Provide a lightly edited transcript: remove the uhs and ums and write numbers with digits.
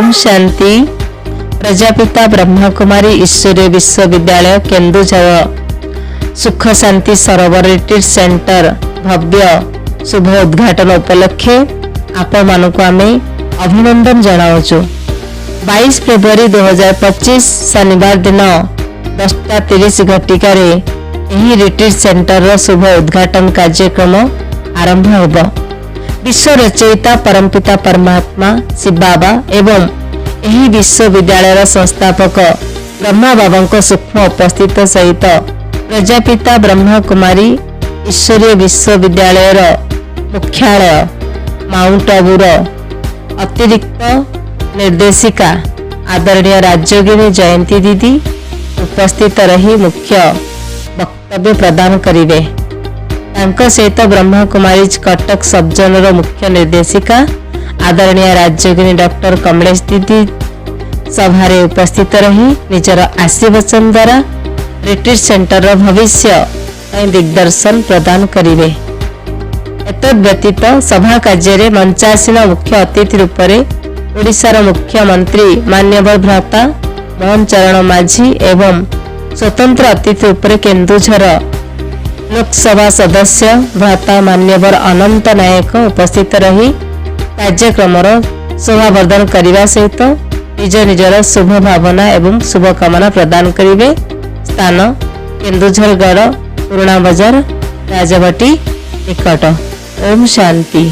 ओम शांति। प्रजापिता ब्रह्मकुमारी ईश्वरीय विश्वविद्यालय केन्दुझर सुख शांति सरोवर रिट्रीट सेंटर भव्य शुभ उद्घाटन उपलक्षे आपण मानक आमे अभिनंदन जनावछु। 22 फेब्रुआरी 2025 शनिवार दिन 10:30 घटिकार यही रिट्रीट सेंटर शुभ उद्घाटन कार्यक्रम आरंभ होब। विश्व रचयिता परमपिता परमात्मा शिव बाबा एवं यही विश्वविद्यालय संस्थापक ब्रह्मा बाबा सूक्ष्म उपस्थित सहित प्रजापिता ब्रह्म कुमारी ईश्वरीय विश्वविद्यालय मुख्यालय माउंट आबूर अतिरिक्त निर्देशिका आदरणीय राज्यगिनी जयंती दीदी उपस्थित रही मुख्य वक्तव्य प्रदान करिवे। तांको सहित ब्रह्म कुमारी कटक सबजोनर मुख्य निर्देशिका आदरणीय राज्यगिनी डॉक्टर कमलेश दीदी सभारे उपस्थित रही निजर आशीर्वचन द्वारा रिट्रीट सेंटर भविष्य दिग्दर्शन प्रदान करिवे। एतद व्यतीत सभा कार्य मंचासीन मुख्य अतिथि रूप में ओडिशार मुख्यमंत्री मान्यवर भ्राता मोहन चरण माझी एवं स्वतंत्र अतिथि रूप में केन्दुझर लोकसभा सदस्य भ्राता मान्यवर अनंत नायक उपस्थित रही कार्यक्रम शोभावर्धन करने सहित निज निजर शुभ भावना एवं शुभकामना प्रदान करिवे। स्थान केन्दुझरगढ़ पुराणा बाजार राजबाटी निकट। ओम शांति।